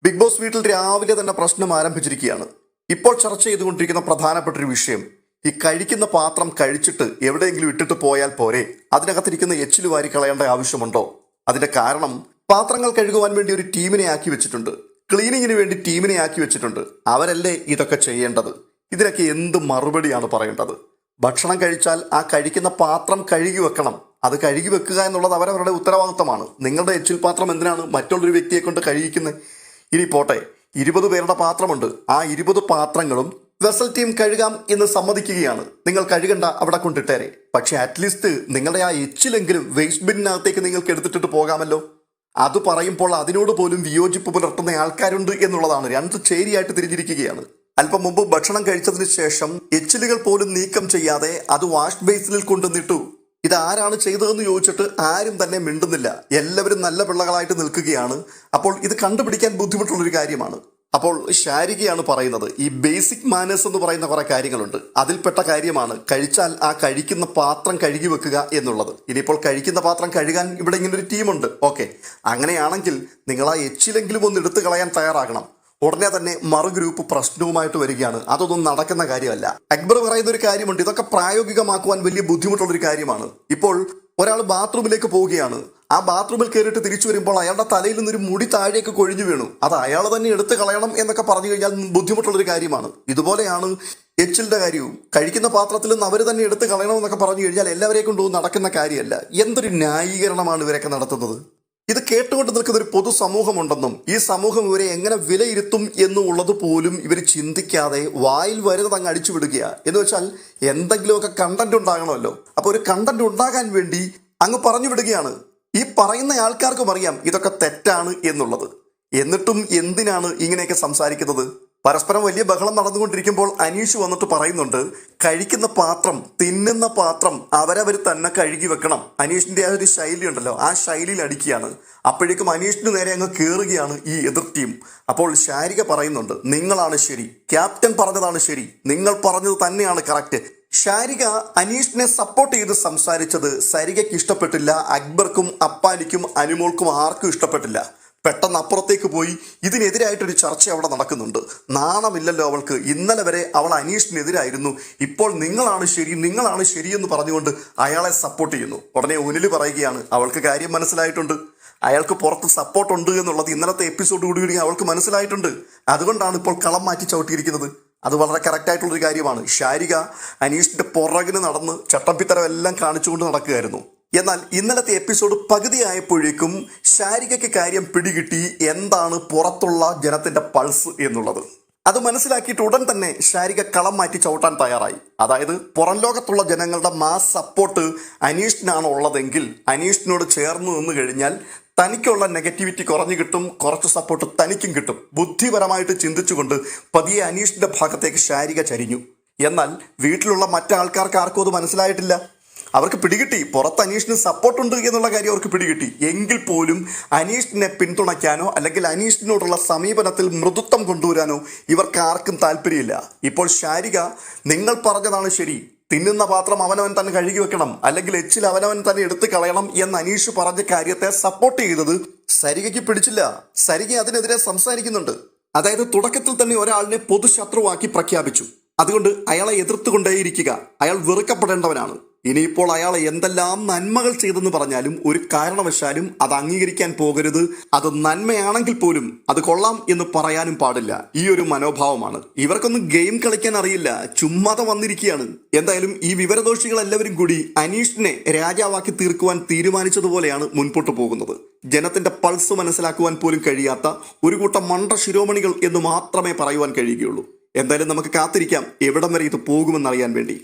Big boss വീട്ടിൽ രാവിലെ തന്നെ പ്രശ്നം ആരംഭിച്ചിരിക്കുകയാണ്. ഇപ്പോൾ ചർച്ച ചെയ്തുകൊണ്ടിരിക്കുന്ന പ്രധാനപ്പെട്ട ഒരു വിഷയം, ഈ കഴിക്കുന്ന പാത്രം കഴിച്ചിട്ട് എവിടെയെങ്കിലും ഇട്ടിട്ട് പോയാൽ പോരെ, അതിനകത്തിരിക്കുന്ന എച്ചിൽ വാരി കളയേണ്ട ആവശ്യമുണ്ടോ? അതിന്റെ കാരണം, പാത്രങ്ങൾ കഴുകുവാൻ വേണ്ടി ഒരു ടീമിനെ ആക്കി വെച്ചിട്ടുണ്ട്, ക്ലീനിങ്ങിന് വേണ്ടി ടീമിനെ ആക്കി വെച്ചിട്ടുണ്ട്. അവരല്ലേ ഇതൊക്കെ ചെയ്യേണ്ടത്? ഇതിനൊക്കെ എന്ത് മറുപടിയാണ് പറയേണ്ടത്? ഭക്ഷണം കഴിച്ചാൽ ആ കഴിക്കുന്ന പാത്രം കഴുകി വെക്കണം. അത് കഴുകി വെക്കുക എന്നുള്ളത് അവരവരുടെ ഉത്തരവാദിത്തമാണ്. നിങ്ങളുടെ എച്ചിൽ പാത്രം എന്തിനാണ് മറ്റുള്ളൊരു വ്യക്തിയെ കൊണ്ട് കഴുകിക്കുന്നത്? ഇനി പോട്ടെ, 20 പേരുടെ പാത്രമുണ്ട്. ആ 20 പാത്രങ്ങളും വെസൽ ടീം കഴുകാം എന്ന് സമ്മതിക്കുകയാണ്. നിങ്ങൾ കഴുകണ്ട, അവിടെ കൊണ്ടിട്ടേരെ. പക്ഷെ അറ്റ്ലീസ്റ്റ് നിങ്ങളുടെ ആ എച്ചിലെങ്കിലും വേസ്റ്റ് ബിന്നിനകത്തേക്ക് നിങ്ങൾക്ക് എടുത്തിട്ടിട്ട് പോകാമല്ലോ. അത് പറയുമ്പോൾ അതിനോട് പോലും വിയോജിപ്പ് പുലർത്തുന്ന ആൾക്കാരുണ്ട് എന്നുള്ളതാണ്. രണ്ട് ചേരിയായിട്ട് തിരിഞ്ഞിരിക്കുകയാണ്. അല്പം മുമ്പ് ഭക്ഷണം കഴിച്ചതിന് ശേഷം എച്ചിലുകൾ പോലും നീക്കം ചെയ്യാതെ അത് വാഷ് ബേസിനിൽ കൊണ്ടുവന്നിട്ടു. ഇത് ആരാണ് ചെയ്തതെന്ന് ചോദിച്ചിട്ട് ആരും തന്നെ മിണ്ടുന്നില്ല. എല്ലാവരും നല്ല പിള്ളകളായിട്ട് നിൽക്കുകയാണ്. അപ്പോൾ ഇത് കണ്ടുപിടിക്കാൻ ബുദ്ധിമുട്ടുള്ളൊരു കാര്യമാണ്. അപ്പോൾ ശാരികയാണ് പറയുന്നത്, ഈ ബേസിക് മാനേഴ്സ് എന്ന് പറയുന്ന കുറെ കാര്യങ്ങളുണ്ട്. അതിൽപ്പെട്ട കാര്യമാണ് കഴിച്ചാൽ ആ കഴിക്കുന്ന പാത്രം കഴുകി വെക്കുക എന്നുള്ളത്. ഇനിയിപ്പോൾ കഴിക്കുന്ന പാത്രം കഴുകാൻ ഇവിടെ ഇങ്ങനെ ഒരു ടീമുണ്ട്, ഓക്കെ. അങ്ങനെയാണെങ്കിൽ നിങ്ങൾ ആ എച്ചിലെങ്കിലും ഒന്ന് എടുത്തു കളയാൻ തയ്യാറാകണം. ഉടനെ തന്നെ മറു ഗ്രൂപ്പ് പ്രശ്നവുമായിട്ട് വരികയാണ്. അതൊന്നും നടക്കുന്ന കാര്യമല്ല. അക്ബർ പറയുന്ന ഒരു കാര്യമുണ്ട്, ഇതൊക്കെ പ്രായോഗികമാക്കുവാൻ വലിയ ബുദ്ധിമുട്ടുള്ളൊരു കാര്യമാണ്. ഇപ്പോൾ ഒരാൾ ബാത്റൂമിലേക്ക് പോവുകയാണ്. ആ ബാത്റൂമിൽ കയറിയിട്ട് തിരിച്ചു വരുമ്പോൾ അയാളുടെ തലയിൽ നിന്നൊരു മുടി താഴേക്ക് കൊഴിഞ്ഞു വീണു. അത് അയാൾ തന്നെ എടുത്തു കളയണം എന്നൊക്കെ പറഞ്ഞു കഴിഞ്ഞാൽ ബുദ്ധിമുട്ടുള്ളൊരു കാര്യമാണ്. ഇതുപോലെയാണ് എച്ചിലിന്റെ കാര്യവും. കഴിക്കുന്ന പാത്രത്തിൽ നിന്ന് അവർ തന്നെ എടുത്തു കളയണമെന്നൊക്കെ പറഞ്ഞു കഴിഞ്ഞാൽ എല്ലാവരെയും കൊണ്ടുപോകും നടക്കുന്ന കാര്യമല്ല. എന്തൊരു ന്യായീകരണമാണ് ഇവരൊക്കെ നടത്തുന്നത്? ഇത് കേട്ടുകൊണ്ട് നിൽക്കുന്ന ഒരു പൊതുസമൂഹമുണ്ടെന്നും ഈ സമൂഹം ഇവരെ എങ്ങനെ വിലയിരുത്തും എന്നുള്ളത് പോലും ഇവർ ചിന്തിക്കാതെ വായിൽ വരുന്നത് അങ്ങ് അടിച്ചു വിടുക. എന്ന് വെച്ചാൽ എന്തെങ്കിലുമൊക്കെ കണ്ടന്റ് ഉണ്ടാകണമല്ലോ. അപ്പോൾ ഒരു കണ്ടന്റ് ഉണ്ടാകാൻ വേണ്ടി അങ്ങ് പറഞ്ഞു വിടുകയാണ്. ഈ പറയുന്ന ആൾക്കാർക്കും അറിയാം ഇതൊക്കെ തെറ്റാണ് എന്നുള്ളത്. എന്നിട്ടും എന്തിനാണ് ഇങ്ങനെയൊക്കെ സംസാരിക്കുന്നത്? പരസ്പരം വലിയ ബഹളം നടന്നുകൊണ്ടിരിക്കുമ്പോൾ അനീഷ് വന്നിട്ട് പറയുന്നുണ്ട്, കഴിക്കുന്ന പാത്രം, തിന്നുന്ന പാത്രം അവരവർ തന്നെ കഴുകി വെക്കണം. അനീഷിന്റെ ആ ഒരു ശൈലി ഉണ്ടല്ലോ, ആ ശൈലിയിൽ അടിക്കുകയാണ്. അപ്പോഴേക്കും അനീഷിന് നേരെ അങ്ങ് കയറുകയാണ് ഈ എതിർ ടീം. അപ്പോൾ ശാരിക പറയുന്നുണ്ട്, നിങ്ങളാണ് ശരി, ക്യാപ്റ്റൻ പറഞ്ഞതാണ് ശരി, നിങ്ങൾ പറഞ്ഞത് തന്നെയാണ് കറക്റ്റ്. ശാരിക അനീഷിനെ സപ്പോർട്ട് ചെയ്ത് സംസാരിച്ചത് സരികയ്ക്ക് ഇഷ്ടപ്പെട്ടില്ല. അക്ബർക്കും അപ്പാനിക്കും അനുമോൾക്കും ആർക്കും ഇഷ്ടപ്പെട്ടില്ല. പെട്ടെന്ന് അപ്പുറത്തേക്ക് പോയി ഇതിനെതിരായിട്ടൊരു ചർച്ച അവിടെ നടക്കുന്നുണ്ട്. നാണമില്ലല്ലോ അവൾക്ക്. ഇന്നലെ വരെ അവൾ അനീഷിനെതിരായിരുന്നു. ഇപ്പോൾ നിങ്ങളാണ് ശരി, നിങ്ങളാണ് ശരിയെന്ന് പറഞ്ഞുകൊണ്ട് അയാളെ സപ്പോർട്ട് ചെയ്യുന്നു. ഉടനെ ഉനിൽ പറയുകയാണ്, അവൾക്ക് കാര്യം മനസ്സിലായിട്ടുണ്ട്, അയാൾക്ക് പുറത്ത് സപ്പോർട്ട് ഉണ്ട് എന്നുള്ളത് ഇന്നലത്തെ എപ്പിസോഡ് കൂടി അവൾക്ക് മനസ്സിലായിട്ടുണ്ട്. അതുകൊണ്ടാണ് ഇപ്പോൾ കളം മാറ്റി ചവിട്ടിയിരിക്കുന്നത്. അത് വളരെ കറക്റ്റായിട്ടുള്ളൊരു കാര്യമാണ്. ശാരിക അനീഷിന്റെ പുറകിന് നടന്ന് ചട്ടമ്പിത്തരം എല്ലാം കാണിച്ചുകൊണ്ട് നടക്കുകയായിരുന്നു. എന്നാൽ ഇന്നലത്തെ എപ്പിസോഡ് പകുതിയായപ്പോഴേക്കും ശാരികയ്ക്ക് കാര്യം പിടികിട്ടി, എന്താണ് പുറത്തുള്ള ജനത്തിന്റെ പൾസ് എന്നുള്ളത്. അത് മനസ്സിലാക്കിയിട്ട് ഉടൻ തന്നെ ശാരിക കളം മാറ്റി ചവിട്ടാൻ തയ്യാറായി. അതായത് പുറം ലോകത്തുള്ള ജനങ്ങളുടെ മാസ് സപ്പോർട്ട് അനീഷിനാണ് ഉള്ളതെങ്കിൽ അനീഷിനോട് ചേർന്ന് നിന്ന് കഴിഞ്ഞാൽ തനിക്കുള്ള നെഗറ്റിവിറ്റി കുറഞ്ഞു കിട്ടും, കുറച്ച് സപ്പോർട്ട് തനിക്കും കിട്ടും. ബുദ്ധിപരമായിട്ട് ചിന്തിച്ചുകൊണ്ട് പതിയെ അനീഷിന്റെ ഭാഗത്തേക്ക് ശാരിക ചരിഞ്ഞു. എന്നാൽ വീട്ടിലുള്ള മറ്റാൾക്കാർക്ക് ആർക്കും അത് മനസ്സിലായിട്ടില്ല. അവർക്ക് പിടികിട്ടി പുറത്ത് അനീഷിന് സപ്പോർട്ടുണ്ട് എന്നുള്ള കാര്യം അവർക്ക് പിടികിട്ടി. എങ്കിൽ പോലും അനീഷിനെ പിന്തുണയ്ക്കാനോ അല്ലെങ്കിൽ അനീഷിനോടുള്ള സമീപനത്തിൽ മൃദുത്വം കൊണ്ടുവരാനോ ഇവർക്ക് ആർക്കും താല്പര്യമില്ല. ഇപ്പോൾ ശാരിക, നിങ്ങൾ പറഞ്ഞതാണ് ശരി, തിന്നുന്ന പാത്രം അവനവൻ തന്നെ കഴുകി വെക്കണം, അല്ലെങ്കിൽ എച്ചിൽ അവനവൻ തന്നെ എടുത്തു കളയണം എന്ന് അനീഷ് പറഞ്ഞ കാര്യത്തെ സപ്പോർട്ട് ചെയ്തത് സരികയ്ക്ക് പിടിച്ചില്ല. സരിക അതിനെതിരെ സംസാരിക്കുന്നുണ്ട്. അതായത് തുടക്കത്തിൽ തന്നെ ഒരാളിനെ പൊതുശത്രുവാക്കി പ്രഖ്യാപിച്ചു. അതുകൊണ്ട് അയാളെ എതിർത്തുകൊണ്ടേയിരിക്കുക. അയാൾ വെറുക്കപ്പെടേണ്ടവനാണ്. ഇനിയിപ്പോൾ അയാളെ എന്തെല്ലാം നന്മകൾ ചെയ്തെന്ന് പറഞ്ഞാലും ഒരു കാരണവശാലും അത് അംഗീകരിക്കാൻ പോകരുത്. അത് നന്മയാണെങ്കിൽ പോലും അത് കൊള്ളാം എന്ന് പറയാനും പാടില്ല. ഈ ഒരു മനോഭാവമാണ്. ഇവർക്കൊന്നും ഗെയിം കളിക്കാൻ അറിയില്ല, ചുമ്മാതെ വന്നിരിക്കുകയാണ്. എന്തായാലും ഈ വിവരദോഷികൾ എല്ലാവരും കൂടി അനീഷിനെ രാജാവാക്കി തീർക്കുവാൻ തീരുമാനിച്ചതുപോലെയാണ് മുൻപോട്ട് പോകുന്നത്. ജനത്തിന്റെ പൾസ് മനസ്സിലാക്കുവാൻ പോലും കഴിയാത്ത ഒരു കൂട്ടം മണ്ട ശിരോമണികൾ എന്ന് മാത്രമേ പറയുവാൻ കഴിയുകയുള്ളൂ. എന്തായാലും നമുക്ക് കാത്തിരിക്കാം എവിടം വരെ ഇത് പോകുമെന്നറിയാൻ വേണ്ടി.